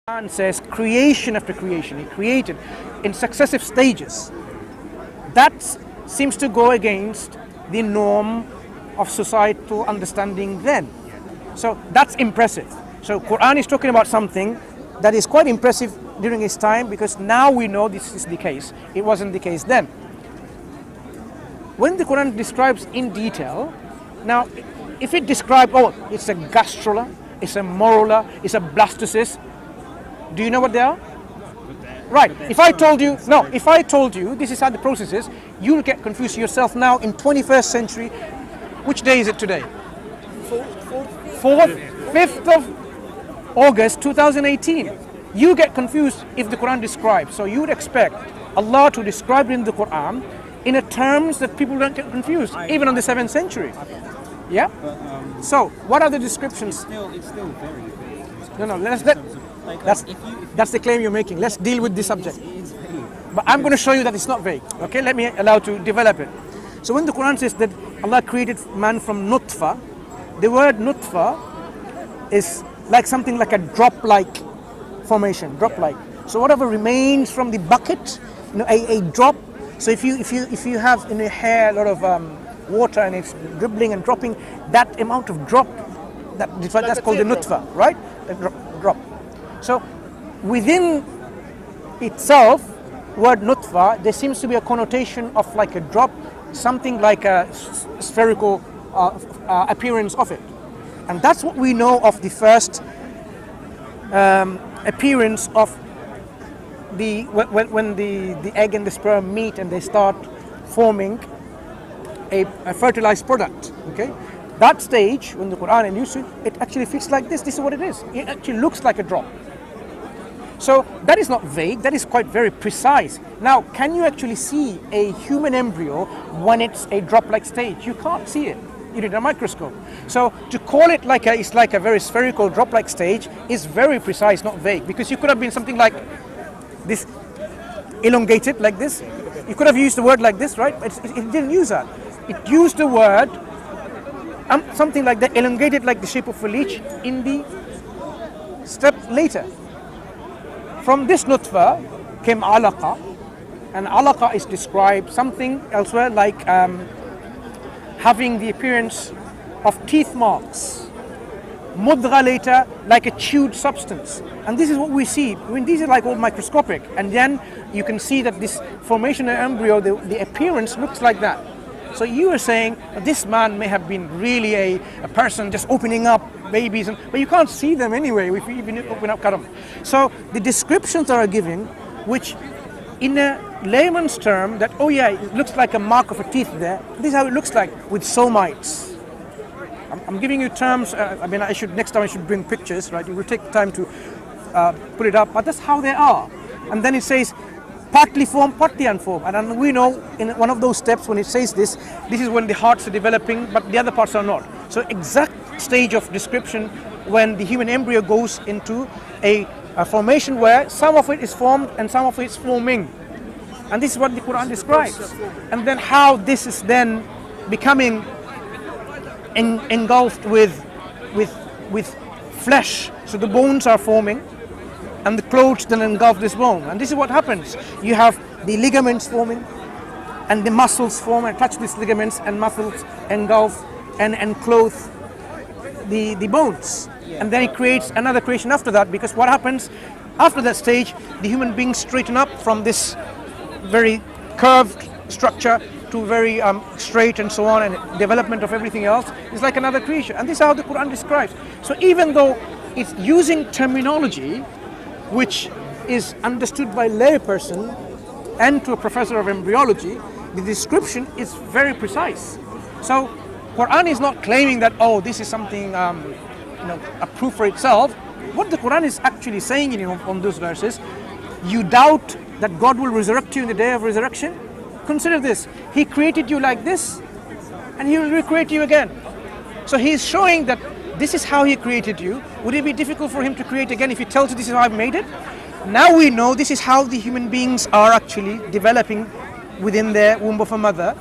Quran says creation after creation, he created in successive stages. That seems to go against the norm of societal understanding then. So that's impressive. So Quran is talking about something that is quite impressive during his time, because now we know this is the case. It wasn't the case then. When the Quran describes in detail, now if it describes, oh, it's a gastrula, it's a morula, it's a blastocyst, do you know what they are? Right. If I told you this is how the process is, you'll get confused yourself now in 21st century. Which day is it today? 5th of August 2018. You get confused if the Quran describes. So you would expect Allah to describe it in the Quran in a terms that people don't get confused, even on the 7th century. Yeah? So what are the descriptions? It's still very vague. No, that's the claim you're making. Let's deal with this subject. But I'm going to show you that it's not vague. Okay, let me allow to develop it. So when the Quran says that Allah created man from nutfa, the word nutfa is like something like a drop-like formation, drop-like. So whatever remains from the bucket, a drop. So if you have in your hair a lot of water and it's dribbling and dropping, that amount of drop, that's called the nutfa, right? The drop. So within itself, word nutfa, there seems to be a connotation of like a drop, something like a spherical appearance of it. And that's what we know of the first appearance of when the egg and the sperm meet and they start forming a fertilized product. Okay, that stage when the Quran alludes to it, it actually fits like this. This is what it is. It actually looks like a drop. So that is not vague, that is quite very precise. Now, can you actually see a human embryo when it's a drop-like stage? You can't see it. You need a microscope. So to call it it's like a very spherical drop-like stage is very precise, not vague, because you could have been something like this, elongated like this. You could have used the word like this, right? But it didn't use that. It used the word something like that, elongated like the shape of a leech in the step later. From this nutfa came alaqa, and alaqa is described something elsewhere like having the appearance of teeth marks. Mudgha later like a chewed substance. And this is what we see. I mean, these are like all microscopic. And then you can see that this formation of embryo, the appearance looks like that. So you are saying this man may have been really a person just opening up babies, but you can't see them anyway if you even open up Karam. So the descriptions that are given, which in a layman's term, that oh yeah, it looks like a mark of a teeth there. This is how it looks like with somites. I'm giving you terms. Next time I should bring pictures, right? It will take time to put it up, but that's how they are. And then it says partly formed, partly unformed. And then we know in one of those steps when it says this is when the hearts are developing, but the other parts are not. So exact stage of description when the human embryo goes into a formation where some of it is formed and some of it is forming. And this is what the Quran describes. And then how this is then becoming engulfed with flesh. So the bones are forming, and the clothes then engulf this bone. And this is what happens. You have the ligaments forming, and the muscles form and touch these ligaments, and muscles engulf and clothe the bones. And then it creates another creation after that, because what happens after that stage, the human beings straighten up from this very curved structure to very straight and so on, and development of everything else is like another creation. And this is how the Quran describes. So even though it's using terminology which is understood by a layperson and to a professor of embryology, the description is very precise. So Quran is not claiming that, oh, this is something, a proof for itself. What the Quran is actually saying on those verses, you doubt that God will resurrect you in the day of resurrection? Consider this. He created you like this, and He will recreate you again. So He is showing that this is how He created you. Would it be difficult for Him to create again if He tells you this is how I've made it? Now we know this is how the human beings are actually developing within their womb of a mother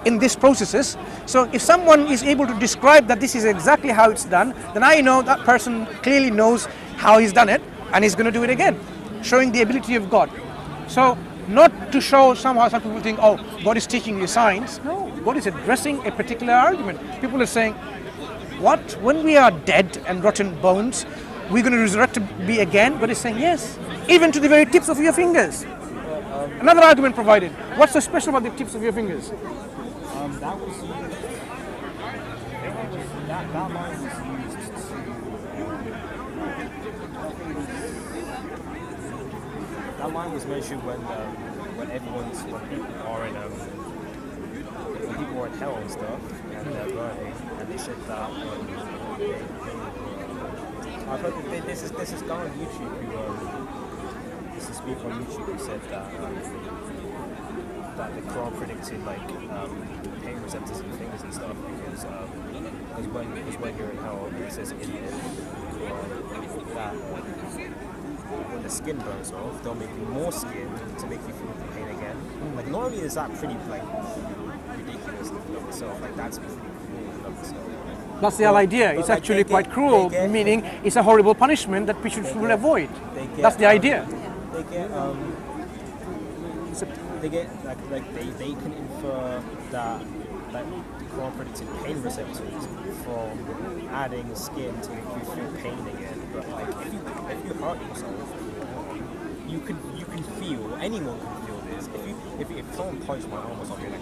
in these processes. So if someone is able to describe that this is exactly how it's done, then I know that person clearly knows how he's done it. and he's going to do it again, showing the ability of God. So not to show somehow some people think, oh, God is teaching you science. No, God is addressing a particular argument. People are saying, what? When we are dead and rotten bones, we're going to resurrect to be again? God is saying, yes, even to the very tips of your fingers. Another argument provided. What's so special about the tips of your fingers? That was that line was used to that line was mentioned when people are in hell and stuff and they're burning, and they said that I've heard that this is guy on YouTube who this is a speaker on YouTube who said that the Quran predicted like pain receptors in fingers and stuff because when you're in hell, it says in the that when the skin burns off, they'll make you more skin to make you feel the pain again. Like not only is that pretty like ridiculous in of itself, like that's pretty cool in of itself. That's the whole idea. It's actually quite cruel, meaning it's a horrible punishment that people should avoid. That's the idea. They get they can infer that like the Quran predicted pain receptors from adding skin to make you feel pain again. But like if you hurt yourself, you can feel, anyone can feel this. If someone punched my arm or something, like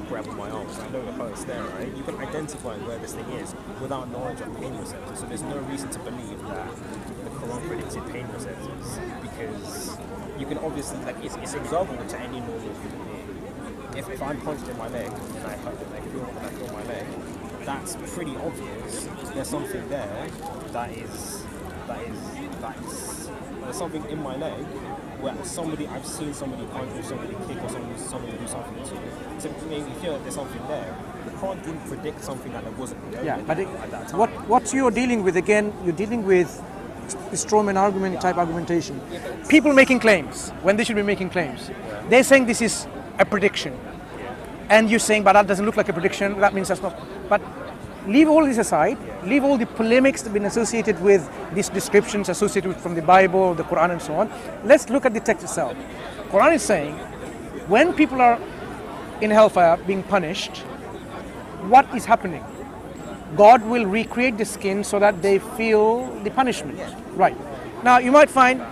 grab my arm, so I know the hurt's there, right? You can identify where this thing is without knowledge of pain receptors. So there's no reason to believe that the Quran predicted pain receptors because you can obviously it's observable to any normal human being. If I'm punched in my leg and I feel my leg, that's pretty obvious. There's something there there's something in my leg where I've seen somebody punch or somebody kick or somebody do something to make me feel that there's something there. The Quran didn't predict something that wasn't there at that time. What you're dealing with again, you're dealing with the strawman argument type argumentation. People making claims when they should be making claims. They're saying this is a prediction. And you're saying, but that doesn't look like a prediction, that means that's not. But leave all this aside, leave all the polemics that have been associated with these descriptions associated from the Bible, the Quran and so on. Let's look at the text itself. Quran is saying, when people are in hellfire being punished, what is happening? God will recreate the skin so that they feel the punishment. Right. Now you might find,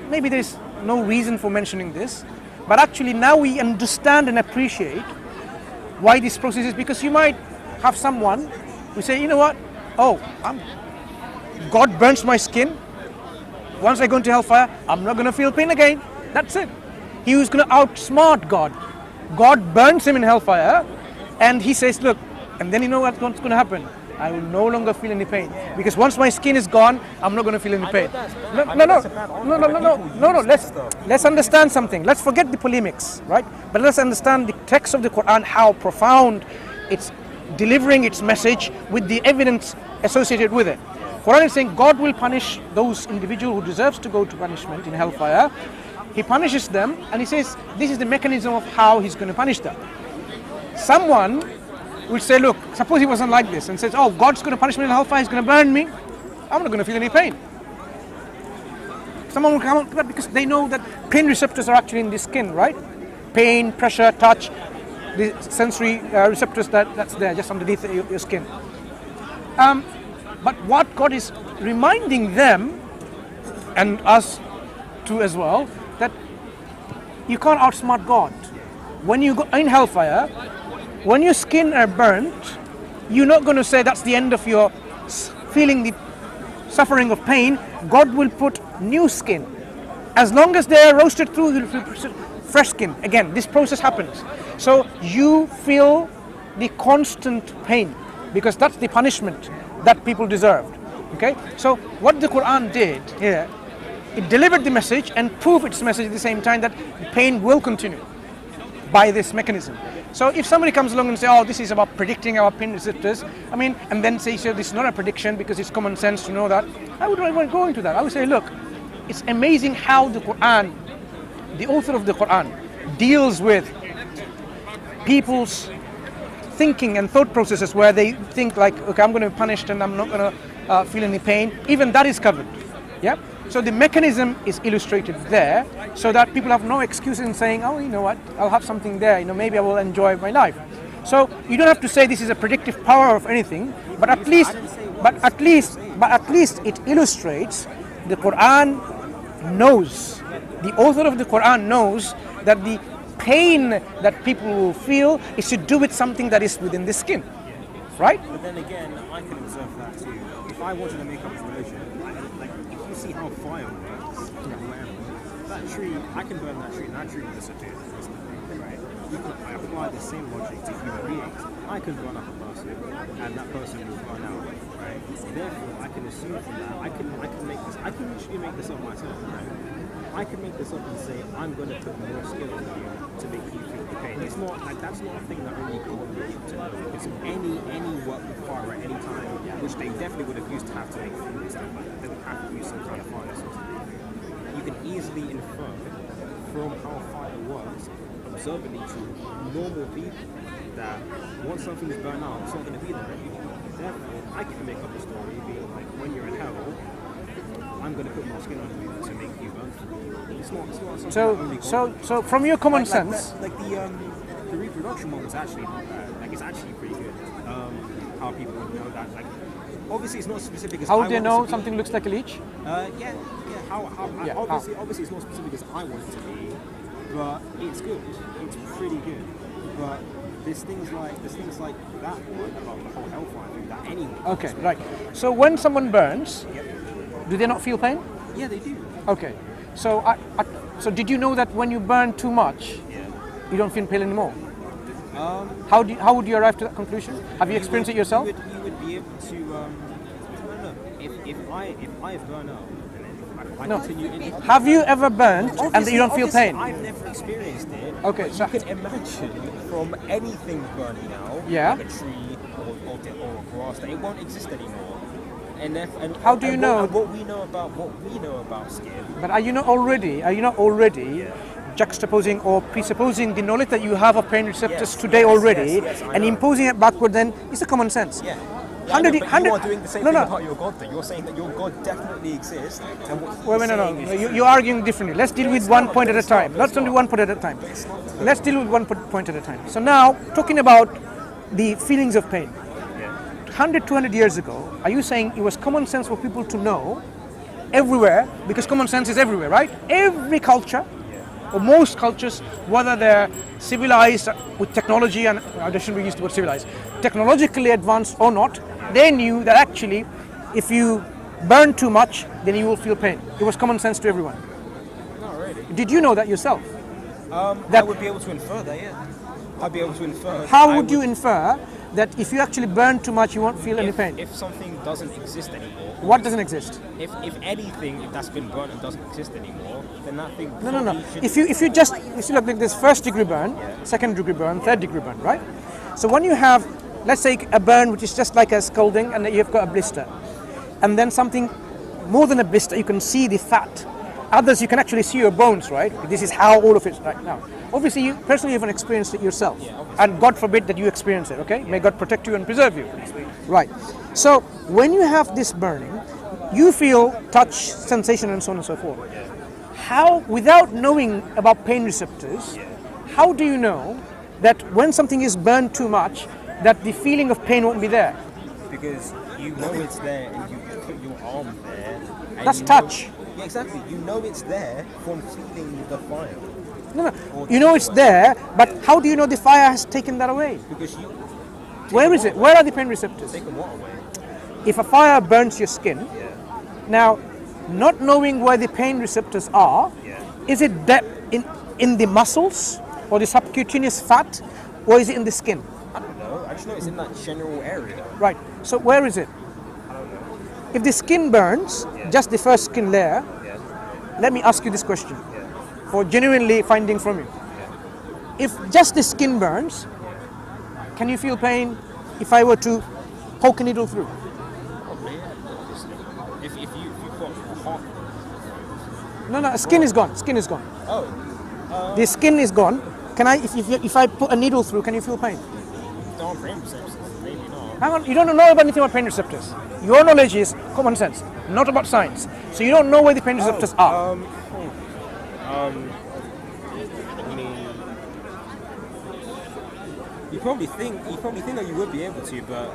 maybe there's no reason for mentioning this, but actually now we understand and appreciate why this process is, because you might have someone who say, you know what, God burns my skin. Once I go into hellfire, I'm not going to feel pain again. That's it. He was going to outsmart God. God burns him in hellfire, and he says, look, and then you know what's going to happen? I will no longer feel any pain, because once my skin is gone, I'm not going to feel any pain. No. Let's understand something. Let's forget the polemics, right? But let's understand the text of the Quran, how profound it's delivering its message with the evidence associated with it. Quran is saying God will punish those individuals who deserves to go to punishment in hellfire. He punishes them, and he says this is the mechanism of how he's going to punish them. Someone will say, look, suppose he wasn't like this and says, oh, God's going to punish me in hellfire, he's going to burn me, I'm not going to feel any pain. Someone will come up with that because they know that pain receptors are actually in the skin, right? Pain, pressure, touch, the sensory receptors that's there just underneath your skin. But what God is reminding them, and us too as well, that you can't outsmart God. When you go in hellfire, when your skin are burnt, you're not going to say that's the end of your feeling the suffering of pain. God will put new skin. As long as they're roasted through, you'll feel fresh skin. Again, this process happens. So you feel the constant pain because that's the punishment that people deserved. Okay? So what the Quran did here, it delivered the message and proved its message at the same time that pain will continue by this mechanism. So if somebody comes along and say, oh, this is about predicting our pain receptors, and then say, so this is not a prediction because it's common sense to know that, I would not want to go into that. I would say, look, it's amazing how the Quran, the author of the Quran, deals with people's thinking and thought processes where they think like, okay, I'm going to be punished and I'm not going to feel any pain. Even that is covered. Yeah. So the mechanism is illustrated there, so that people have no excuse in saying, "Oh, you know what? I'll have something there. Maybe I will enjoy my life." So you don't have to say this is a predictive power of anything, but at least it illustrates the Quran knows. The author of the Quran knows that the pain that people will feel is to do with something that is within the skin, right? But then again, I can observe that too. If I wanted to make up a religion, like if you see how fire works, whatever, that tree, I can burn that tree, and that tree will disappear. Right? You can apply the same logic to human beings. I can burn up a person, and that person will burn out. Right? Therefore, I can assume from that. I can make this. I can literally make this up myself. Right? I can make this up and say I'm going to put more skill on you to make you feel the pain. It's not like that's not a thing that only God will be able to know. Because any work with fire at any time, which they definitely would have used to have to make food and stuff like that, they would have to use some kind of fire source. You can easily infer from how fire works, observantly to normal people, that once something is burned out, it's not going to be there anymore. Therefore, I can make up a story being like, when you're in hell, I'm going to put more skin on you to make you burn through. It's not something that only God So from your common sense, the reproduction one was actually not bad. Like it's actually pretty good. How people would know that. Like obviously it's not specific as how I would they want it know to be. something looks like a leech? Obviously it's not specific as I want it to be, but it's good. It's pretty good. But there's things like that one about the whole hellfire thing that anyone. Okay, right. So when someone burns, do they not feel pain? Yeah, they do. Okay. So so did you know that when you burn too much, you don't feel pain anymore? How would you arrive to that conclusion? Have you experienced it yourself? You would be able to. I don't know. If I burn up and then if I No. continue. Have you ever burned and you don't feel pain? I've never experienced it. Okay, but so you can imagine from anything burning out, Yeah. like a tree or grass, that it won't exist anymore. And How do you know? And what we know about skin. But are you not already juxtaposing or presupposing the knowledge that you have of pain receptors today already I and know. imposing it backward? Then it's a common sense. Yeah. 100 but you are doing the same thing about your God thing. You're saying that your God definitely exists. And what Wait, no. You're arguing differently. Let's deal with one point at a time. Let's only one point at a time. Let's deal with one point at a time. So now, talking about the feelings of pain. 100, 200 years ago, are you saying it was common sense for people to know everywhere, because common sense is everywhere, right? Every culture, or most cultures, whether they're civilized with technology, and I shouldn't use the word civilized, technologically advanced or not, they knew that actually if you burn too much, then you will feel pain. It was common sense to everyone. Not really. Did you know that yourself? I would be able to infer that, yeah. I'd be able to infer. How would you infer that if you actually burn too much, you won't feel any pain? If something doesn't exist anymore. What doesn't exist? If anything, if that's been burnt and doesn't exist anymore, then that thing. No. If you look like this first degree burn, second degree burn, third degree burn, right? So when you have, let's say, a burn which is just like a scalding, and then you've got a blister, and then something more than a blister, you can see the fat. Others, you can actually see your bones, right? This is how all of it is right now. Obviously, you personally haven't experienced it yourself, and God forbid that you experience it. Okay, may God protect you and preserve you. Right. So when you have this burning, you feel touch, sensation, and so on and so forth. How, without knowing about pain receptors, how do you know that when something is burned too much, that the feeling of pain won't be there? Because you know it's there, and you put your arm there. And That's you touch. Yeah, exactly. You know it's there from feeling the fire. No. You know it's there, but how do you know the fire has taken that away? Because you. Where is it? Where are the pain receptors? Take them what away? If a fire burns your skin, now, not knowing where the pain receptors are, is it that in the muscles or the subcutaneous fat, or is it in the skin? I don't know. I just know it's in that general area. Right. So where is it? I don't know. If the skin burns, just the first skin layer, let me ask you this question for genuinely finding from you. If just the skin burns, can you feel pain if I were to poke a needle through? Probably, yeah. If you've got a heart. No, skin is gone. Skin is gone. Oh. The skin is gone. Can I, if I put a needle through, can you feel pain? Don't pain receptors. Maybe not. Hang on, you don't know about anything about pain receptors. Your knowledge is common sense. not about science. So you don't know where the pain receptors are. I mean, you probably think that you would be able to, but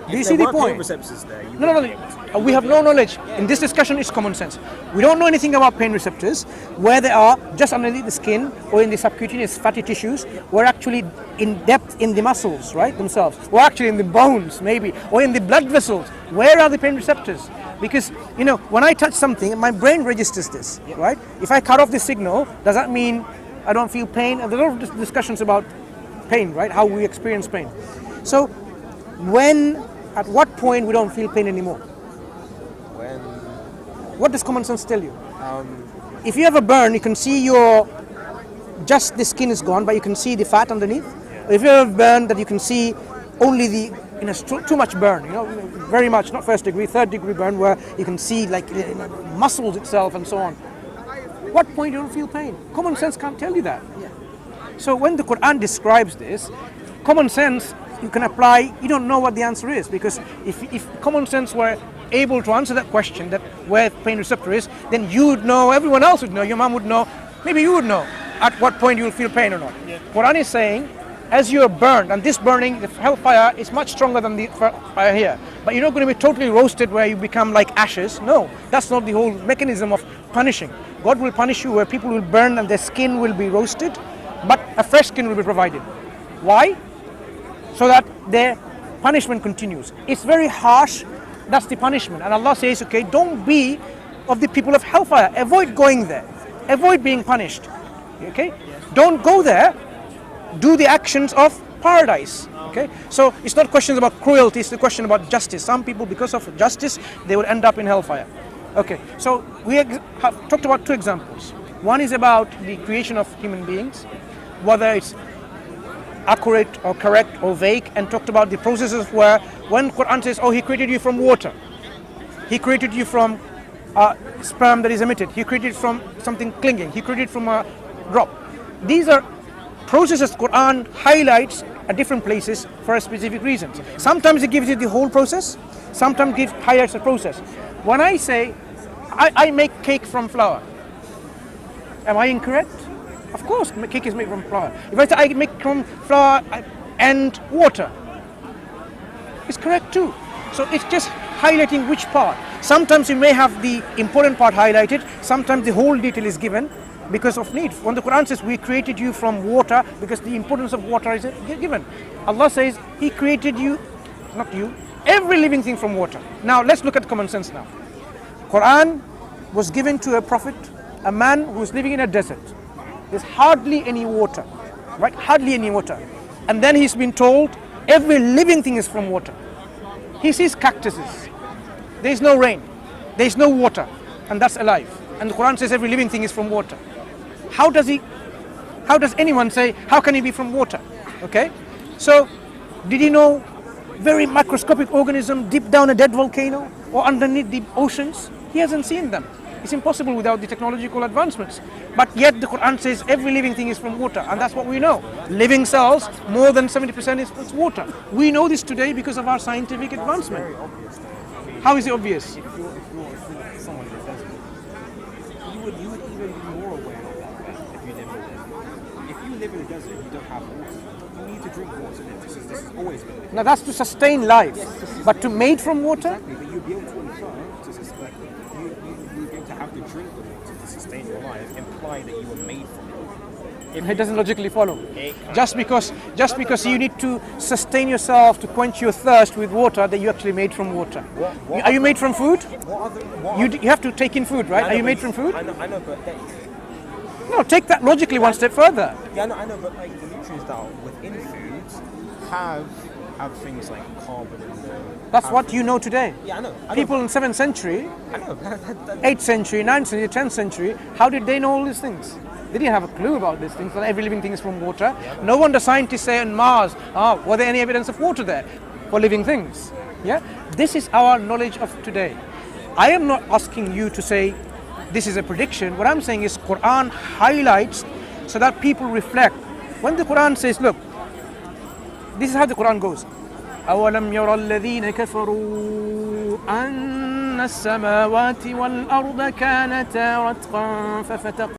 Do you if see there the weren't pain point? receptors there, you No, wouldn't no, be able to. no. We have no knowledge. In this discussion, it's common sense. We don't know anything about pain receptors, where they are just underneath the skin or in the subcutaneous fatty tissues, or actually in depth in the muscles, right, themselves, or actually in the bones, maybe, or in the blood vessels. Where are the pain receptors? Because, when I touch something, my brain registers this, right? If I cut off the signal, does that mean I don't feel pain? And there are a lot of discussions about pain, right? How we experience pain. So, at what point we don't feel pain anymore? When What does common sense tell you? If you have a burn, you can see just the skin is gone, but you can see the fat underneath. If you have a burn that you can see only too much burn, very much, not first degree, third degree burn, where you can see like muscles itself and so on. What point you don't feel pain? Common sense can't tell you that. So when the Quran describes this, common sense you can apply. You don't know what the answer is, because if common sense were able to answer that question, that where pain receptor is, then you would know, everyone else would know, your mom would know, maybe you would know at what point you will feel pain or not. Quran is saying, as you are burned, and this burning, the hellfire is much stronger than the fire here, but you're not going to be totally roasted where you become like ashes. No, that's not the whole mechanism of punishing. God will punish you where people will burn and their skin will be roasted, but a fresh skin will be provided. Why? So that their punishment continues. It's very harsh. That's the punishment. And Allah says, okay, don't be of the people of hellfire. Avoid going there. Avoid being punished. Okay? Don't go there. Do the actions of paradise. Okay? So it's not questions about cruelty, it's the question about justice. Some people, because of justice, they will end up in hellfire. Okay, so we have talked about two examples. One is about the creation of human beings, whether it's accurate or correct or vague, and talked about the processes where when Quran says, oh, he created you from water, he created you from sperm that is emitted, he created from something clinging, he created from a drop. These are processes Quran highlights at different places for a specific reasons. Sometimes it gives you the whole process, sometimes it highlights the process. When I say I make cake from flour, am I incorrect? Of course, cake is made from flour. If I say I make from flour and water, it's correct too. So it's just highlighting which part. Sometimes you may have the important part highlighted, sometimes the whole detail is given because of need. When the Quran says we created you from water, because the importance of water is given. Allah says he created you, not you, every living thing from water. Now let's look at common sense now. Quran was given to a prophet, a man who was living in a desert. There's hardly any water, right? Hardly any water. And then he's been told every living thing is from water. He sees cactuses. There is no rain. There is no water. And that's alive. And the Quran says every living thing is from water. How does anyone say, how can he be from water? Okay? So, did he know very microscopic organism deep down a dead volcano or underneath the oceans? He hasn't seen them. It's impossible without the technological advancements. But yet the Quran says every living thing is from water, and that's what we know. Living cells, more than 70% is water. We know this today because of our scientific advancement. Very obvious. How is it obvious? If you're someone in the desert, you would even be more aware of that fact if you live in the desert. If you live in the desert, you don't have water. You need to drink water. This is always been the case. Now that's to sustain life, but to made from water? Exactly, but you'd be able to infer to suspect you'd be able to have to drink the water to sustain your life, imply that you were made from it. It doesn't logically follow. Just because you need to sustain yourself to quench your thirst with water, that you actually made from water. Are you made from food? You have to take in food, right? Are you made from food? I know, but No, take that logically one step further. yeah, I know, but like the nutrients that are within foods have things like carbon in them. That's what you know today. Yeah, I know. People in 7th century, I know. 8th century, 9th century, 10th century, how did they know all these things? They didn't have a clue about these things. Not every living thing is from water. No wonder scientists say on Mars, were there any evidence of water there for living things? Yeah, this is our knowledge of today. I am not asking you to say this is a prediction. What I'm saying is Quran highlights so that people reflect. When the Quran says, look, this is how the Quran goes. أَوَلَمْ يَرَ الَّذِينَ كَفَرُوا أَنَّ أن السماوات والأرض كانتا رتقا ففتق